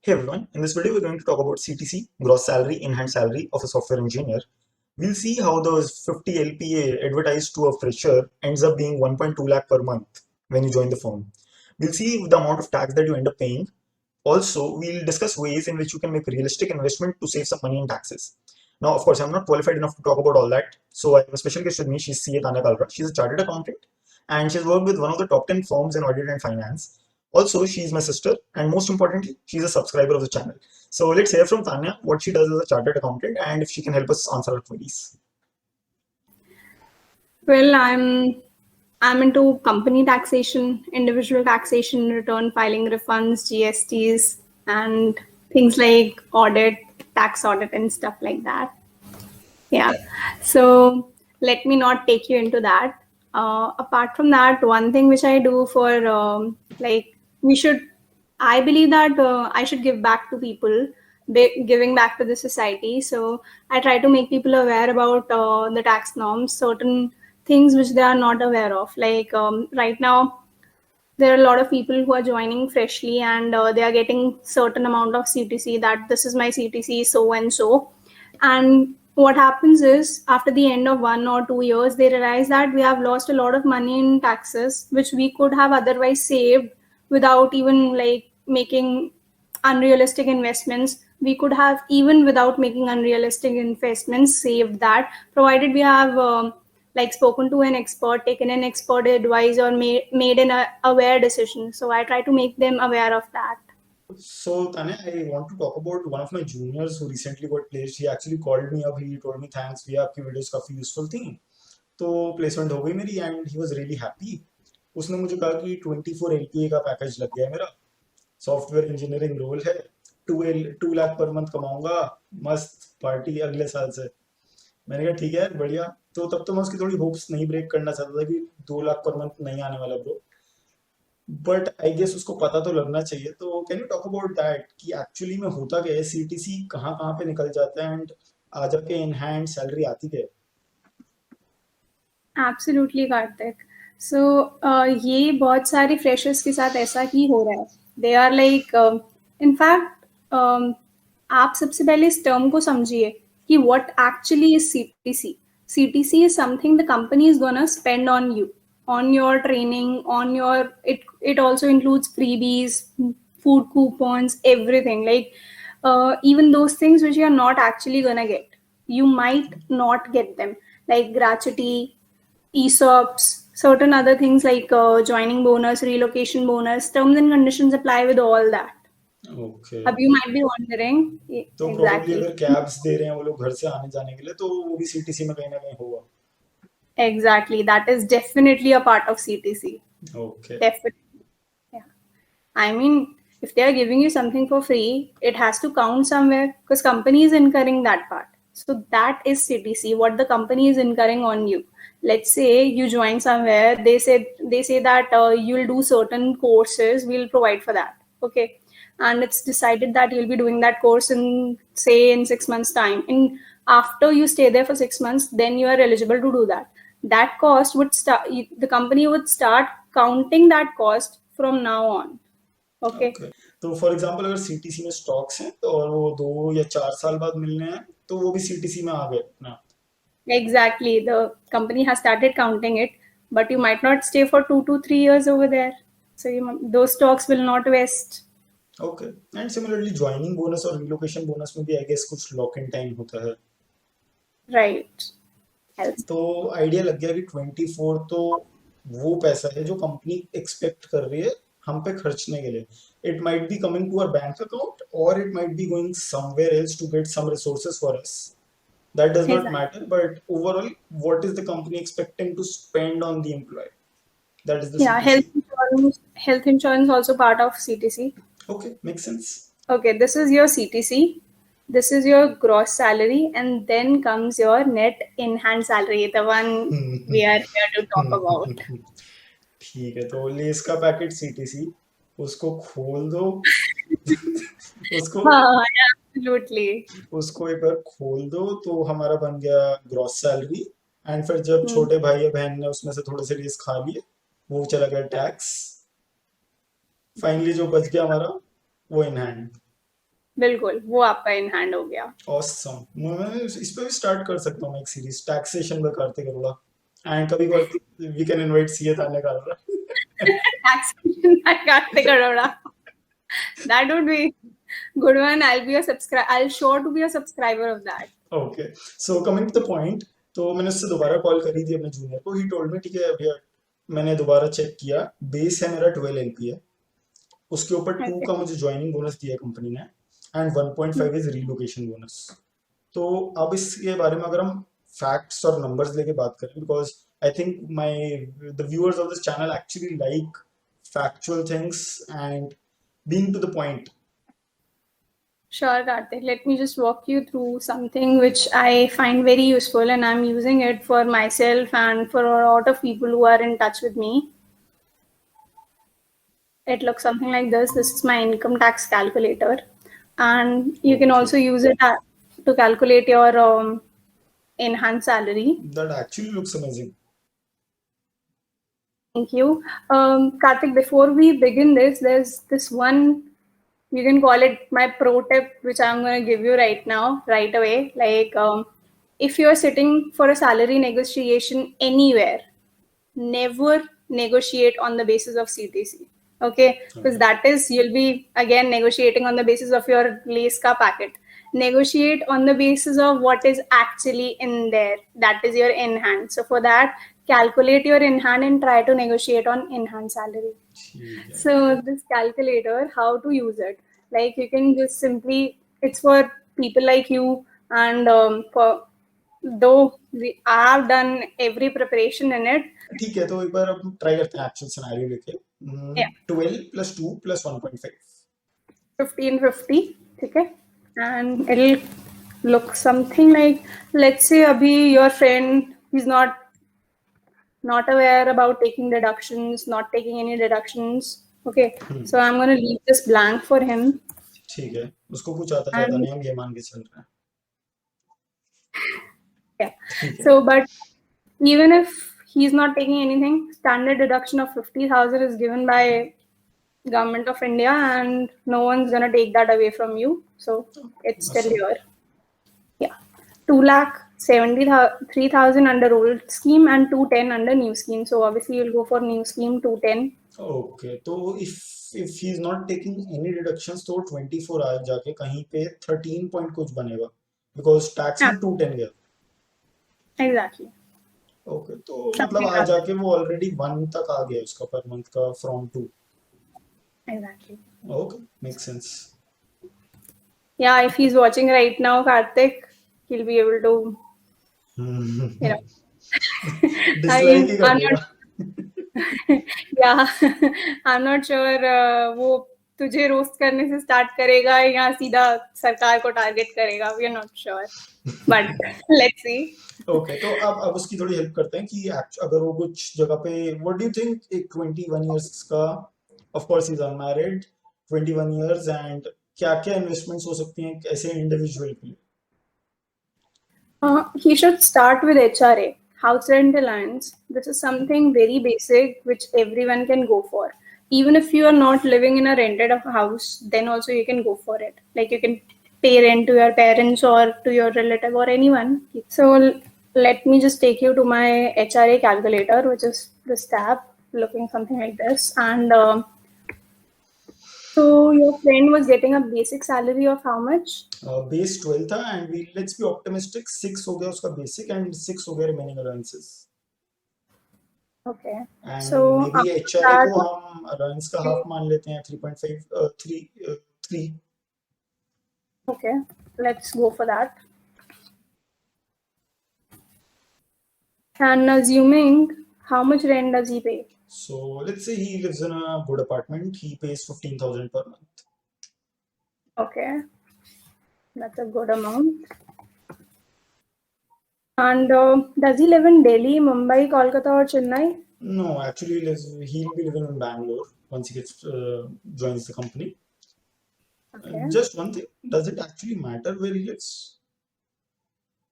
Hey everyone, in this video we're going to talk about CTC, gross salary, in-hand salary of a software engineer. We'll see how those 50 LPA advertised to a fresher ends up being 1.2 lakh per month when you join the firm. We'll see the amount of tax that you end up paying. Also, we'll discuss ways in which you can make realistic investment to save some money in taxes. Now, of course, I'm not qualified enough to talk about all that, so I have a special guest with me. She's CA Tanya Kalra. She's a chartered accountant and she's worked with one of the top 10 firms in audit and finance. Also, she's my sister, and most importantly, she's a subscriber of the channel. So let's hear from Tanya what she does as a chartered accountant and if she can help us answer our queries. Well, I'm into company taxation, individual taxation, return filing, refunds, GSTs, and things like audit, tax audit, and stuff like that. Yeah. So let me not take you into that. Apart from that, one thing which I do for I believe that I should give back to people, giving back to the society. So I try to make people aware about the tax norms, certain things which they are not aware of. Right now, there are a lot of people who are joining freshly and they are getting certain amount of CTC, that this is my CTC so and so. And what happens is after the end of 1 or 2 years they realize that we have lost a lot of money in taxes which we could have otherwise saved without even making unrealistic investments. We could have, even without making unrealistic investments, saved that, provided we have spoken to an expert, taken an expert advice, or made an aware decision. So I try to make them aware of that. So, Tanya, I want to talk about one of my juniors who recently got placed. He actually called me up. He told me, thanks, भैया आपकी videos काफी useful थी. तो placement हो गई मेरी and he was really happy. उसने मुझे कहा कि 24 LPA का पैकेज लग गया है मेरा. सॉफ्टवेयर इंजीनियरिंग रोल है. 2 लाख पर मंथ कमाऊंगा. मस्त पार्टी अगले साल से. मैंने कहा ठीक है बढ़िया. तो तब तो मैं उसकी थोड़ी होप्स नहीं ब्रेक करना चाहता था कि 2 लाख पर मंथ नहीं आने वाला ब्रो. बट आई गेस उसको पता तो लगना चाहिए. तो can you talk about that कि एक्चुअली में होता क्या है, सीटीसी कहाँ कहाँ पे निकल जाता है एंड आ जाके इन हैंड सैलरी आती क्या है? एब्सोल्युटली कार्तिक. सो ये बहुत सारे फ्रेशर्स के साथ ऐसा ही हो रहा है. दे आर इनफैक्ट आप सबसे पहले इस टर्म को समझिए कि what actually is CTC. CTC is something the company is gonna spend on you, on your training, on your it also includes freebies, food coupons, everything. Even those things which you're not actually gonna get, you might not get them, like gratuity, ESOPs, certain other things like joining bonus, relocation bonus. Terms and conditions apply with all that. Okay. Ab you might be wondering. तो probably Exactly. अगर cabs दे रहे हैं वो लोग घर से आने जाने के लिए, तो वो भी सीटीसी में कहीं ना कहीं होगा. Exactly, that is definitely a part of CTC. Okay. Definitely. Yeah. I mean, if they are giving you something for free, it has to count somewhere because company is incurring that part. So that is CTC, what the company is incurring on you. Let's say you join somewhere, they say that you'll do certain courses, we'll provide for that. Okay. And it's decided that you'll be doing that course in 6 months time. And after you stay there for 6 months, then you are eligible to do that. That cost would start, the company would start counting that cost from now on. Okay. Okay. तो for example अगर CTC में stocks हैं तो और वो 2 या 4 साल बाद मिलने हैं तो वो भी सीटीसी में आ गए ना? Exactly. The company has started counting it, but you might not stay for 2 to 3 years over there. So those stocks will not vest. Okay. And similarly joining bonus और रिलोकेशन बोनस में भी I guess कुछ lock in time होता है. Right. Else. तो idea लग गया कि 24 तो वो पैसा है जो कंपनी एक्सपेक्ट कर रही है हम पे खर्चने के लिए. It might be coming to our bank account और it might be going somewhere else to get some resources for us. That does not Exactly. matter, but overall, what is the company expecting to spend on the employee? That is the Yeah, CTC. health insurance also part of CTC. Okay, makes sense. Okay, this is your CTC. This is your gross salary, and then comes your net in-hand salary, the one we are here to talk about. ठीक है. तो less का packet CTC उसको खोल दो. उसको Absolutely. उसको एक बार खोल दो तो हमारा बन गया ग्रॉस सैलरी. एंड फिर जब छोटे भाई या बहन ने उसमें से थोड़े से रेस खा लिए, वो चला गया टैक्स. फाइनली जो बच गया हमारा वो इन हैंड. बिल्कुल वो आपका इन हैंड हो गया. ऑसम. मैं इस पे भी स्टार्ट कर सकता हूँ मैं एक सीरीज, टैक्सेशन में कार्तिक अरोड़ा. एंड कभी कभी we can invite CA Tanya Karoda. Taxation by Kartik Arora. That would be good one. I'll sure to be a subscriber of that. Okay, so coming to the point. तो मैंने उससे दोबारा कॉल करी थी अपने जूनियर को. ही टोल्ड मी ठीक है भैया, मैंने दोबारा चेक किया, बेस है मेरा 12 एलपी है, उसके ऊपर 2 Okay. का मुझे ज्वाइनिंग बोनस दिया कंपनी ने, एंड 1.5 इज रीलोकेशन बोनस. तो अब इसके बारे में अगर हम फैक्ट्स और नंबर्स लेके बात करें, because I think the viewers of this channel actually like factual things and being to the point. Sure, Karthik. Let me just walk you through something which I find very useful, and I'm using it for myself and for a lot of people who are in touch with me. It looks something like this. This is my income tax calculator, and you can also use it to calculate your enhanced salary. That actually looks amazing. Thank you. Karthik, before we begin this, there's this one, you can call it my pro tip, which I'm going to give you right now, right away. Like, if you're sitting for a salary negotiation anywhere, never negotiate on the basis of CTC. Okay? Because that is, you'll be again negotiating on the basis of your lace ka packet. Negotiate on the basis of what is actually in there. That is your in hand. So for that, calculate your in hand and try to negotiate on in hand salary. So this calculator, how to use it? Like you can just simply, it's for people like you, and for though I have done every preparation in it. ठीक है, तो एक बार अब try करते हैं actual scenario लेके. 12 plus 2 plus 1.5. 1550, ठीक है, and it'll look something like, let's say abhi your friend is not aware about taking deductions, not taking any deductions. Okay, so I'm going to leave this blank for him. ठीक है, उसको कुछ आता जाता नहीं, हम ये मान के चल रहे हैं. Yeah. So, but even if he's not taking anything, standard deduction of 50,000 is given by Government of India, and no one's going to take that away from you. So it's still your. Yeah. 2,73,000 under old scheme and 210 under new scheme. So obviously you'll go for new scheme 210. Okay, तो if he's not taking any deductions, तो 24 आ जाके कहीं पे 13 point कुछ बनेगा, because tax में 210 गया. Exactly. Okay, तो मतलब आ जाके वो already 1 तक आ गया उसका per month का from 2. Exactly. Okay, makes sense. Yeah, if he's watching right now, Karthik, he'll be able to, you know. Dislike ही कर देगा. Yeah, I'm not sure वो तुझे रोस्ट करने से स्टार्ट करेगा या सीधा सरकार को टारगेट करेगा. We are not sure, but let's see. Okay, तो अब उसकी थोड़ी हेल्प करते हैं कि अगर वो कुछ जगह पे, what do you think एक 21 years का, of course he's unmarried, 21 years, and क्या-क्या इन्वेस्टमेंट्स हो सकती हैं ऐसे इंडिविजुअल के लिए? He should start with HRA, House Rent Allowance. This is something very basic which everyone can go for. Even if you are not living in a rented house, then also you can go for it. Like you can pay rent to your parents or to your relative or anyone. So let me just take you to my HRA calculator, which is this tab looking something like this. And so your friend was getting a basic salary of how much? Base 12 था, and let's be optimistic, 6 हो गया उसका basic and 6 हो गया remaining allowances. Okay. And so maybe HRA को हम allowance का half मान लेते हैं, 3. Okay, let's go for that. And assuming, how much rent does he pay? So let's say he lives in a good apartment. He pays 15,000 per month. Okay, that's a good amount. And does he live in Delhi, Mumbai, Kolkata, or Chennai? No, actually he'll be living in Bangalore once he gets joins the company. Okay. Just one thing, does it actually matter where he lives?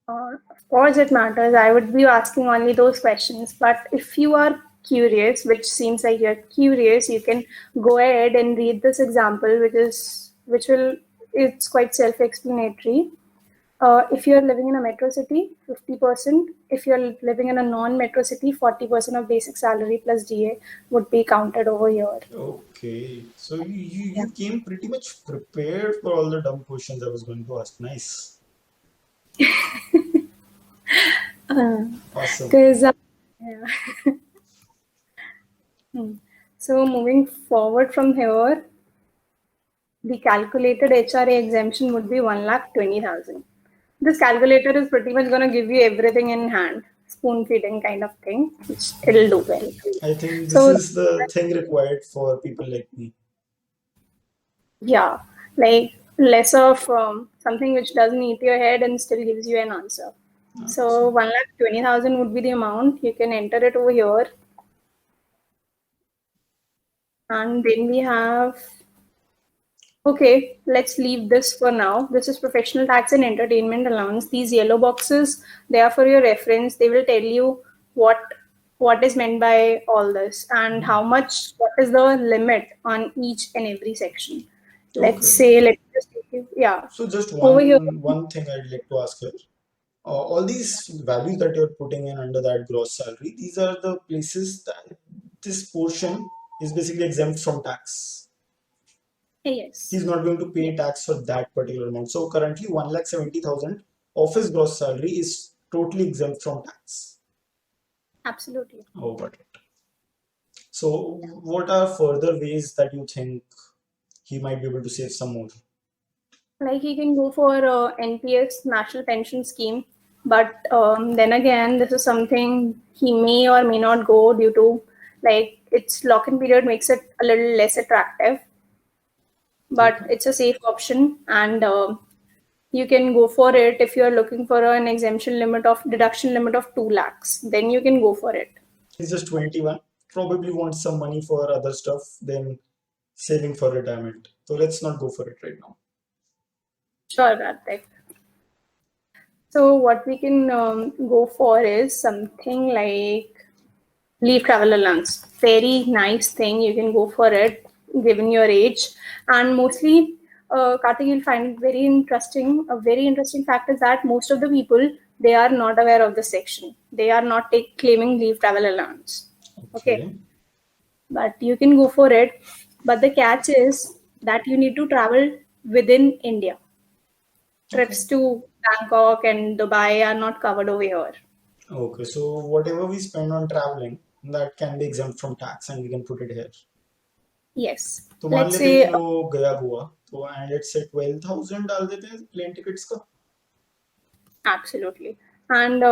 Of course it matters. I would be asking only those questions. But if you are curious, which seems like you're curious, you can go ahead and read this example, which will it's quite self-explanatory. If you're living in a metro city, 50%. If you're living in a non-metro city, 40% of basic salary plus DA would be counted over here. Okay. So you Yeah. you came pretty much prepared for all the dumb questions I was going to ask. Nice. Awesome. Because yeah. So moving forward from here, the calculated HRA exemption would be 1,20,000. This calculator is pretty much going to give you everything in hand, spoon feeding kind of thing, which it'll do well. I think this So is the thing required for people like me. yeah, like less of something which doesn't eat your head and still gives you an answer. So 1,20,000 would be the amount. You can enter it over here. And then we have, okay, let's leave this for now. This is professional tax and entertainment allowance. These yellow boxes, they are for your reference. They will tell you what is meant by all this and how much, what is the limit on each and every section. Let's say, let's just take you, yeah. So just Over here, one thing I'd like to ask here. All these values that you're putting in under that gross salary, these are the places that this portion is basically exempt from tax. yes, He's not going to pay tax for that particular amount. So currently 1,70,000 of his gross salary is totally exempt from tax. absolutely. Oh, got it. So what are further ways that you think he might be able to save some more? Like he can go for NPS, National Pension Scheme, but then again, this is something he may or may not go due to like its lock-in period makes it a little less attractive. But it's a safe option, and you can go for it if you're looking for an exemption limit of deduction limit of 2 lakhs. Then you can go for it. He's just 21, probably wants some money for other stuff than saving for retirement. So let's not go for it right now. Sure, Karthik. So what we can go for is something like leave travel allowance. Very nice thing. You can go for it given your age. And mostly, Karthik, you'll find it very interesting. A very interesting fact is that most of the people, they are not aware of this section. They are not claiming leave travel allowance. Okay. But you can go for it. But the catch is that you need to travel within India. Trips to Bangkok and Dubai are not covered over here. Okay, so whatever we spend on traveling, that can be exempt from tax and we can put it here. Yes. तो मान Let's लेते say हैं कि वो गया गोवा तो and let's say 12,000 डाल देते हैं plane tickets का. absolutely. And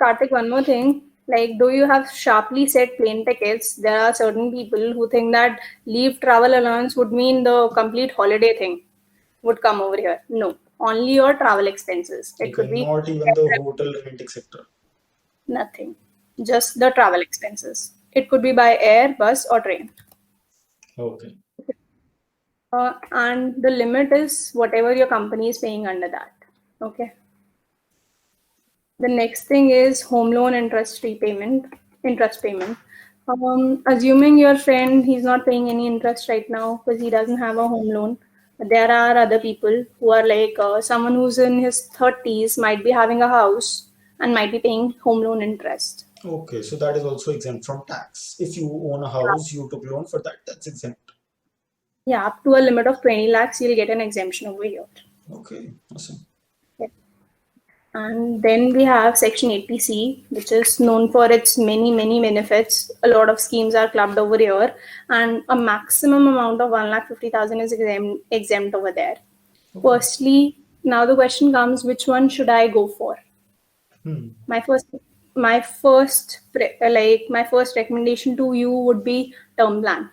Karthik, one more thing. Like, though you have sharply set plane tickets, there are certain people who think that leave travel allowance would mean the complete holiday thing would come over here. No, only your travel expenses. It could be Not even the hotel rent, etc. nothing, just the travel expenses. It could be by air, bus, or train. Okay. And the limit is whatever your company is paying under that. Okay. The next thing is home loan interest payment. Assuming your friend, he's not paying any interest right now because he doesn't have a home loan. But there are other people who are like someone who's in his 30s might be having a house and might be paying home loan interest. Okay, so that is also exempt from tax. If you own a house, you took loan for that, that's exempt. Yeah, up to a limit of 20 lakhs, you'll get an exemption over here. Okay, awesome. And then we have Section 80C, which is known for its many, many benefits. A lot of schemes are clubbed over here, and a maximum amount of 1,50,000 is exempt over there. Okay. Firstly, now the question comes: which one should I go for? My first recommendation to you would be term plan.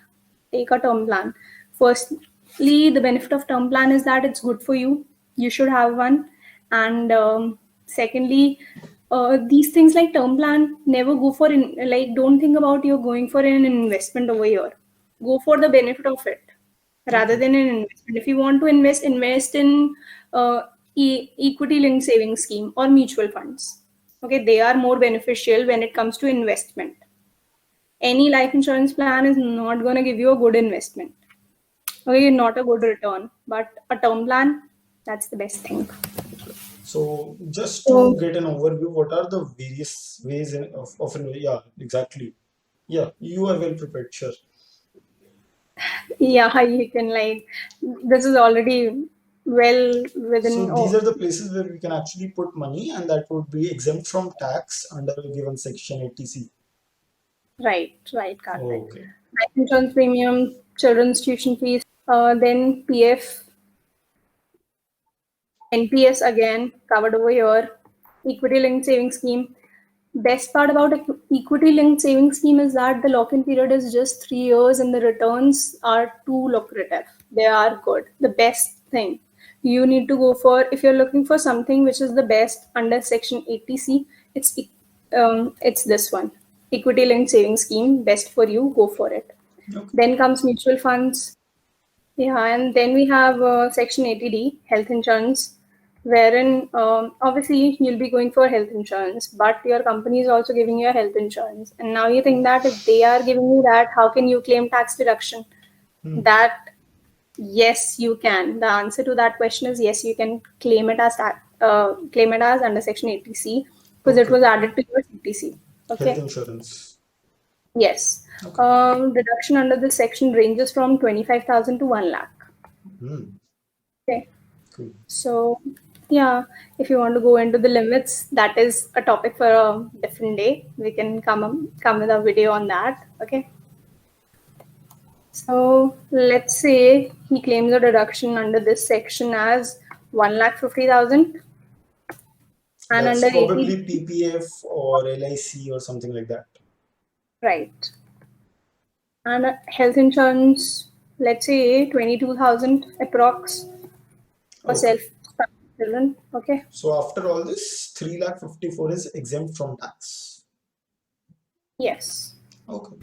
Take a term plan. Firstly, the benefit of term plan is that it's good for you. You should have one, and secondly, these things like term plan, never go for don't think about you're going for an investment over here. Go for the benefit of it rather than an investment. If you want to invest in equity linked savings scheme or mutual funds. Okay, they are more beneficial when it comes to investment. Any life insurance plan is not going to give you a good investment. Okay, not a good return. but a term plan, that's the best thing. So just So to get an overview, what are the various ways yeah, exactly. Yeah, you are well prepared, sure. yeah, you can like this is already well So within. these Oh, are the places where we can actually put money and that would be exempt from tax under a given section 80C. right, Karthik. Okay. Life insurance premium, children's tuition fees, then PF, NPS again covered over here, equity linked savings scheme. Best part about equity linked savings scheme is that the lock in period is just 3 years and the returns are too lucrative. They are good. The best thing you need to go for if you're looking for something which is the best under section 80C, it's this one. Equity linked savings scheme, best for you, go for it. Okay. Then comes mutual funds. Yeah, and then we have Section 80D, health insurance, wherein obviously you'll be going for health insurance, but your company is also giving you a health insurance. And now you think that if they are giving you that, how can you claim tax deduction? Hmm. That, yes, you can. The answer to that question is yes, you can claim it as claim it as under Section 80C because it Okay. was added to your CTC. Health Okay. insurance. Yes. Okay. Deduction under this section ranges from 25,000 to 1 lakh. Hmm. Okay. Cool. So, yeah, if you want to go into the limits, that is a topic for a different day. We can come with a video on that. Okay. So let's say he claims a deduction under this section as 1,50,000, and That's under 80, probably PPF or LIC or something like that. right? And health insurance, let's say 22,000 approx for Okay. self children. Okay. So after all this, 3,54,000 is exempt from tax. Yes. Okay.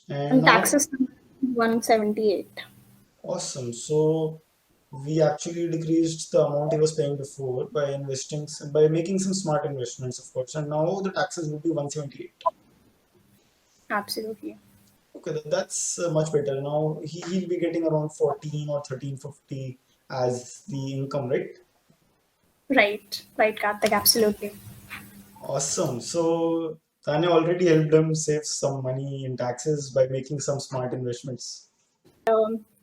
And And now, taxes 178. awesome. So we actually decreased the amount he was paying before by by making some smart investments, of course. And now the taxes will be 178. Absolutely. Okay, that's much better. Now he'll be getting around 14 or 1350 as the income, right? Right, Karthik, absolutely. Awesome. So Tanya already helped him save some money in taxes by making some smart investments.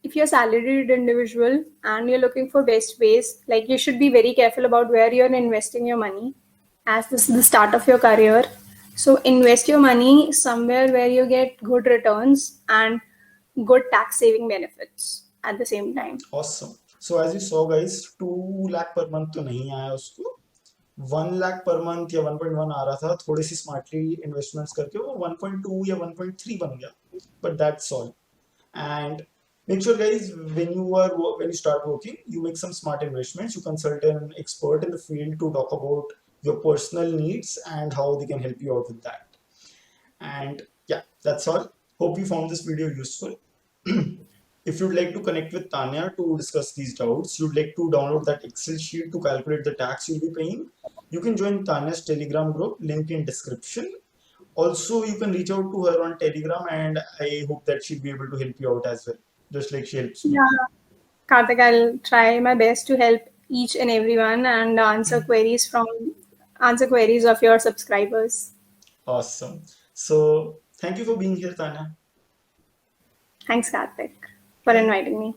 If you're a salaried individual and you're looking for best ways, like you should be very careful about where you're investing your money as this is the start of your career. So invest your money somewhere where you get good returns and good tax saving benefits at the same time. Awesome. So as you saw, guys, 2 lakh per month तो नहीं आया उसको, 1 lakh per month या 1.1 आ रहा था, थोड़ी सी smartly investments करके वो 1.2 या 1.3 बन गया. But that's all. And make sure, guys, when you start working, you make some smart investments. You consult an expert in the field to talk about your personal needs and how they can help you out with that. And yeah, that's all. Hope you found this video useful. If you'd like to connect with Tanya to discuss these doubts, you'd like to download that Excel sheet to calculate the tax you'll be paying, you can join Tanya's Telegram group, link in description. Also, you can reach out to her on Telegram, and I hope that she'll be able to help you out as well, just like she helps me. Yeah, Karthik, I'll try my best to help each and everyone and answer queries of your subscribers. Awesome. So, thank you for being here, Tanya. Thanks, Karthik, for Bye. inviting me.